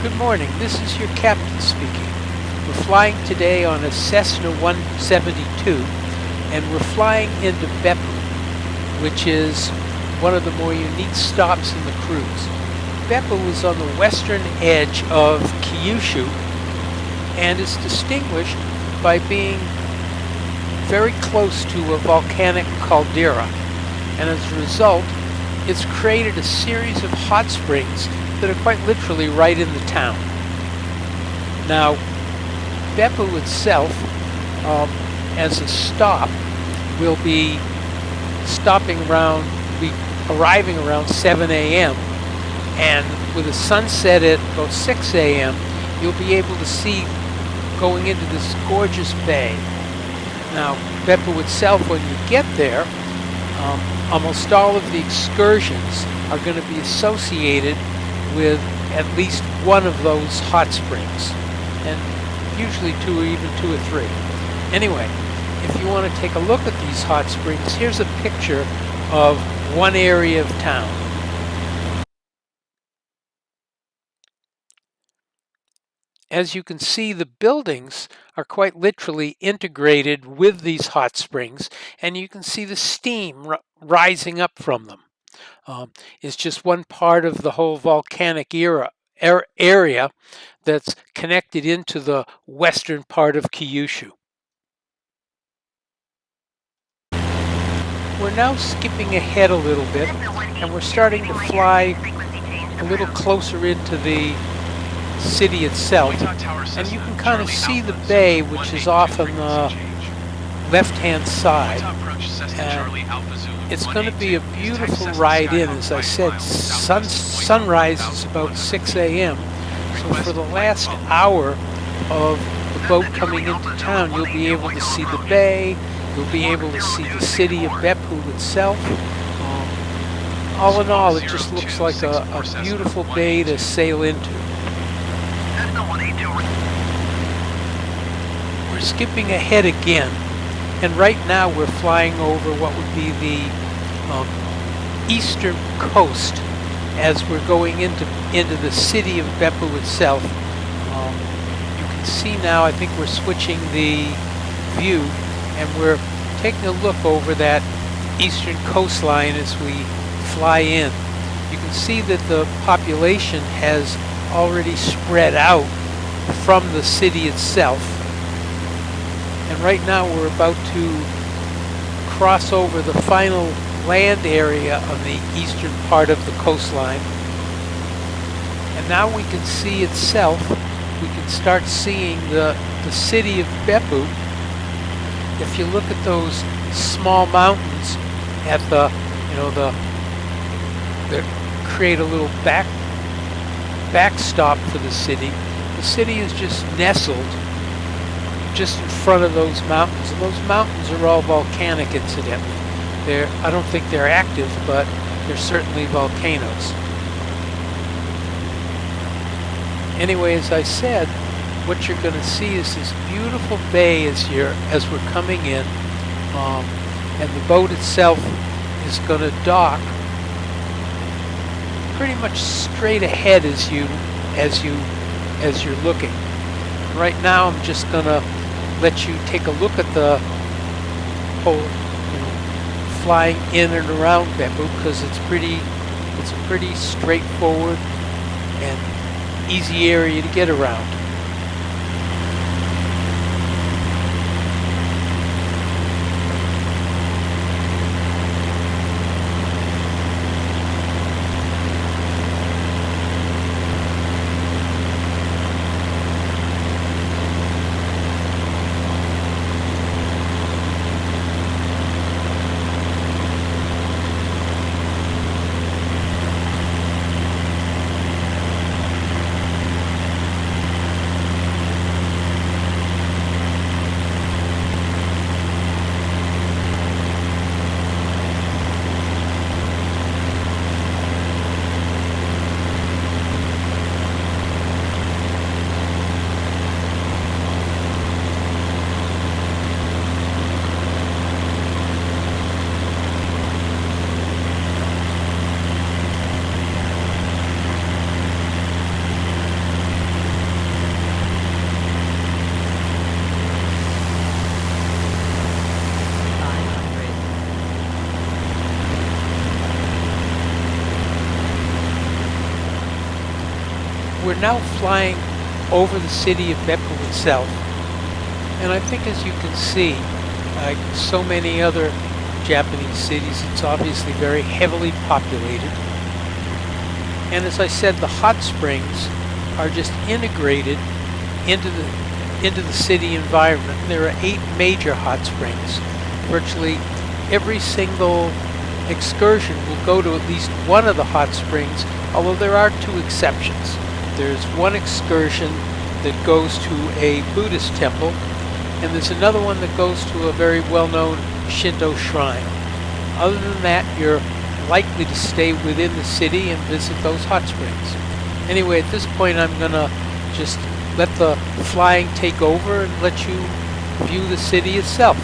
Good morning, this is your captain speaking. We're flying today on a Cessna 172 and we're flying into Beppu, which is one of the more unique stops in the cruise. Beppu is on the western edge of Kyushu and is distinguished by being very close to a volcanic caldera, and as a result it's created a series of hot springs that are quite literally right in the town. Now, Beppu itself, as a stop, will be arriving around 7 a.m. and with a sunset at about 6 a.m. you'll be able to see going into this gorgeous bay. Now, Beppu itself, when you get there, almost all of the excursions are going to be associated with at least one of those hot springs, and usually even two or three. Anyway, if you want to take a look at these hot springs, here's a picture of one area of town. As you can see, the buildings are quite literally integrated with these hot springs, and you can see the steam rising up from them. It's just one part of the whole volcanic area that's connected into the western part of Kyushu. We're now skipping ahead a little bit, and we're starting to fly a little closer into the city itself, and you can kind of see the bay, which is off on the left-hand side, and it's going to be a beautiful ride in. As I said, sunrise is about 6 a.m. So for the last hour of the boat coming into town, you'll be able to see the bay, you'll be able to see the city of Beppu itself. All in all, it just looks like a beautiful bay to sail into. We're skipping ahead again, and right now we're flying over what would be the eastern coast as we're going into the city of Beppu itself. You can see now, I think we're switching the view, and we're taking a look over that eastern coastline as we fly in. You can see that the population has already spread out from the city itself, and right now we're about to cross over the final land area of the eastern part of the coastline, and now we can see itself. We can start seeing the city of Beppu. If you look at those small mountains at that create a little backstop for the city is just nestled just in front of those mountains, and those mountains are all volcanic, incidentally. I don't think they're active, but they're certainly volcanoes. Anyway, as I said, what you're going to see is this beautiful bay as we're coming in, and the boat itself is going to dock pretty much straight ahead as you're looking. Right now, I'm just going to let you take a look at the whole flying in and around Beppu, because it's a pretty straightforward and easy area to get around. we're now flying over the city of Beppu itself. And I think, as you can see, like so many other Japanese cities, it's obviously very heavily populated. And as I said, the hot springs are just integrated into the city environment. There are 8 major hot springs. Virtually every single excursion will go to at least one of the hot springs, although there are 2 exceptions. There's one excursion that goes to a Buddhist temple, and there's another one that goes to a very well-known Shinto shrine. Other than that, you're likely to stay within the city and visit those hot springs. Anyway, at this point I'm gonna just let the flying take over and let you view the city itself.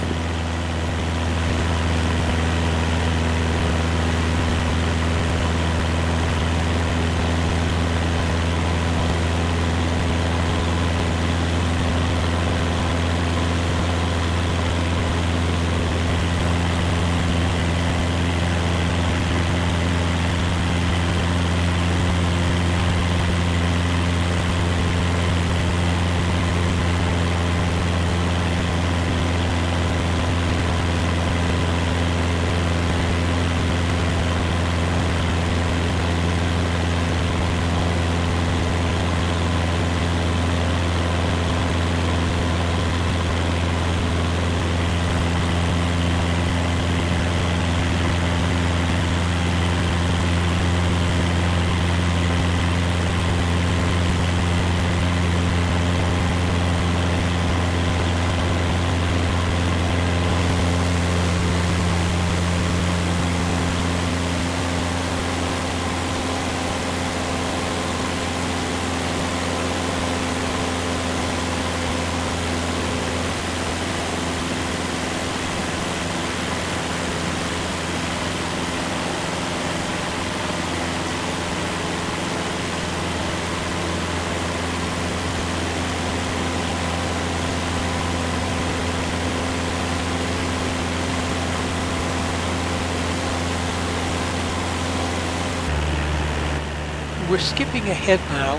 We're skipping ahead now,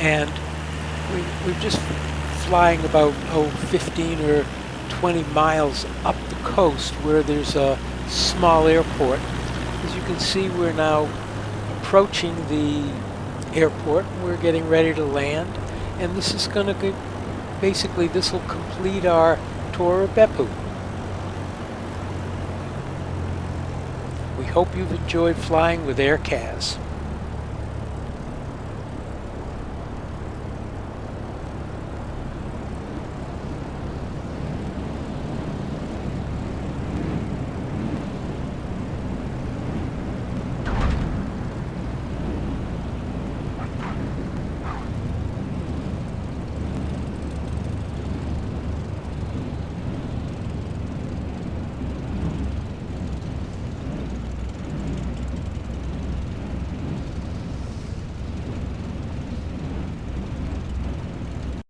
and we're just flying about 15 or 20 miles up the coast where there's a small airport. As you can see, we're now approaching the airport. We're getting ready to land, and this is going to basically, this will complete our tour of Beppu. We hope you've enjoyed flying with Air Kaz.